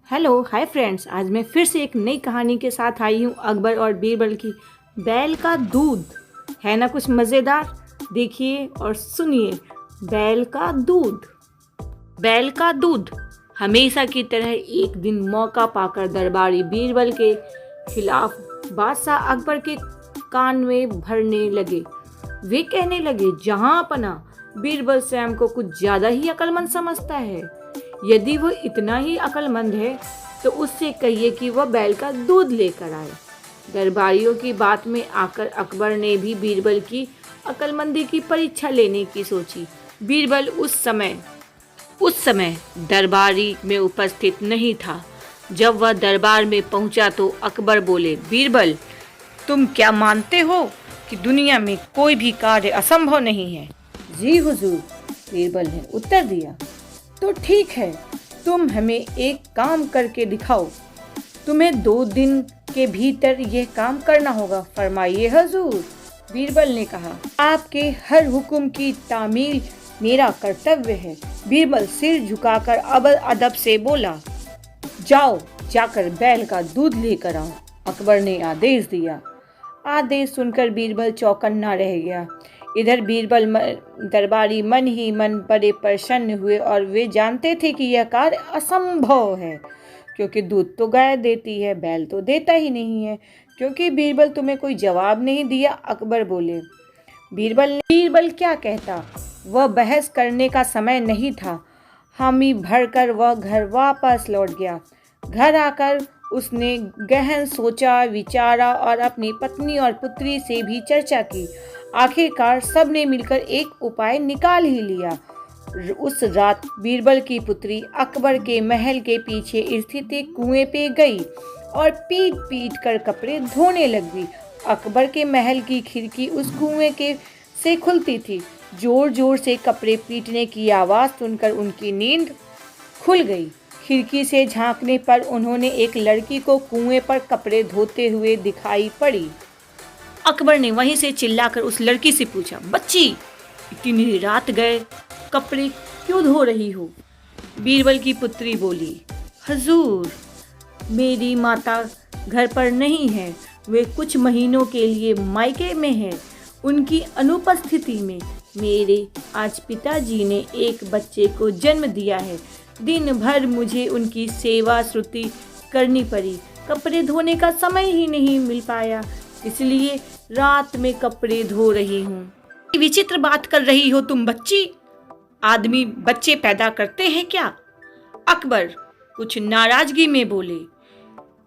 Hello hi friends, आज मैं फिर से एक नई कहानी के साथ आई हूँ अकबर और बीरबल की। बैल का दूध है ना कुछ मज़ेदार। देखिए और सुनिए। बैल का दूध। बैल का दूध। हमेशा की तरह एक दिन मौका पाकर दरबारी बीरबल के खिलाफ बादशाह अकबर के कान में भरने लगे। वे कहने लगे, जहां अपना बीरबल स्वयं को कुछ ज्यादा ही अक्लमंद समझता है। यदि वो इतना ही अक्लमंद है तो उससे कहिए कि वह बैल का दूध लेकर आए। दरबारियों की बात में आकर अकबर ने भी बीरबल की अक्लमंदी की परीक्षा लेने की सोची। बीरबल उस समय दरबारी में उपस्थित नहीं था। जब वह दरबार में पहुंचा तो अकबर बोले, बीरबल, तुम क्या मानते हो कि दुनिया में कोई भी कार्य असंभव नहीं है? जी हुजूर, बीरबल ने उत्तर दिया। तो ठीक है, तुम हमें एक काम करके दिखाओ। तुम्हें 2 दिन के भीतर यह काम करना होगा। फरमाइए हुजूर, बीरबल ने कहा। आपके हर हुक्म की तामील मेरा कर्तव्य है। बीरबल सिर झुकाकर अदब से बोला, जाओ जाकर बैल का दूध लेकर आओ। अकबर ने आदेश दिया। आदेश सुनकर बीरबल चौकन्ना रह गया। इधर दरबारी मन ही मन बड़े प्रसन्न हुए और वे जानते थे कि यह कार्य असंभव है, क्योंकि दूध तो गाय देती है, बैल तो देता ही नहीं है। क्योंकि बीरबल तुम्हें कोई जवाब नहीं दिया, अकबर बोले। बीरबल क्या कहता, वह बहस करने का समय नहीं था। हामी भरकर वह घर वापस लौट गया। घर आकर उसने गहन सोचा विचारा और अपनी पत्नी और पुत्री से भी चर्चा की। आखिरकार सबने मिलकर एक उपाय निकाल ही लिया। उस रात बीरबल की पुत्री अकबर के महल के पीछे स्थित एक कुएं पे गई और पीट कर कपड़े धोने लगी। अकबर के महल की खिड़की उस कुएं से खुलती थी। जोर जोर से कपड़े पीटने की आवाज़ सुनकर उनकी नींद खुल गई। खिड़की से झांकने पर उन्होंने एक लड़की को कुएं पर कपड़े धोते हुए दिखाई पड़ी। अकबर ने वहीं से चिल्लाकर उस लड़की से पूछा, बच्ची, इतनी रात गए कपड़े क्यों धो रही हो? बीरबल की पुत्री बोली, हुजूर, मेरी माता घर पर नहीं है। वे कुछ महीनों के लिए मायके में है। उनकी अनुपस्थिति में मेरे आज पिताजी ने एक बच्चे को जन्म दिया है। दिन भर मुझे उनकी सेवा श्रुति करनी पड़ी। कपड़े धोने का समय ही नहीं मिल पाया, इसलिए रात में कपड़े धो रही हूँ। विचित्र बात कर रही हो तुम बच्ची। आदमी बच्चे पैदा करते हैं क्या? अकबर कुछ नाराजगी में बोले।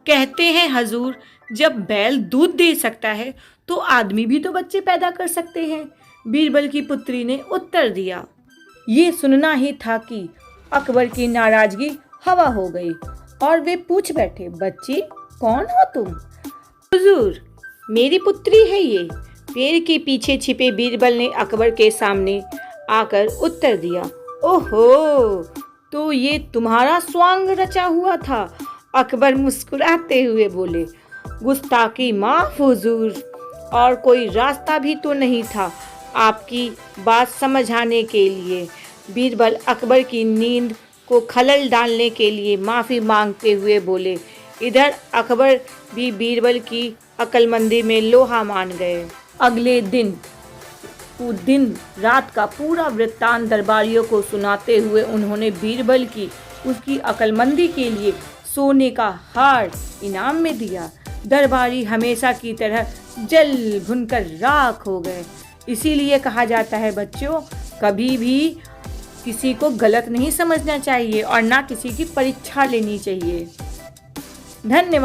कहते हैं हुजूर, जब बैल दूध दे सकता है तो आदमी भी तो बच्चे पैदा कर सकते हैं। बीरबल की पुत्री ने उत्तर दिया। ये सुनना ही था कि अकबर की नाराजगी हवा हो गई और वे पूछ बैठे, बच्ची, कौन हो तुम? हुजूर, मेरी पुत्री है ये। पेड़ के पीछे छिपे बीरबल ने अकबर के सामने आकर उत्तर दिया। ओहो, तो ये तुम्हारा स्वांग रचा हुआ था? अकबर मुस्कुराते हुए बोले, गुस्ताखी माफ हुजूर, और कोई रास्ता भी तो नहीं था आपकी बात समझाने के लिए। बीरबल अकबर की नींद को खलल डालने के लिए माफ़ी मांगते हुए बोले। इधर अकबर भी बीरबल की अक्लमंदी में लोहा मान गए। अगले दिन रात का पूरा वृत्तांत दरबारियों को सुनाते हुए उन्होंने बीरबल की उसकी अक्लमंदी के लिए सोने का हार इनाम में दिया। दरबारी हमेशा की तरह जल भुनकर राख हो गए। इसीलिए कहा जाता है बच्चों, कभी भी किसी को गलत नहीं समझना चाहिए और ना किसी की परीक्षा लेनी चाहिए। धन्यवाद।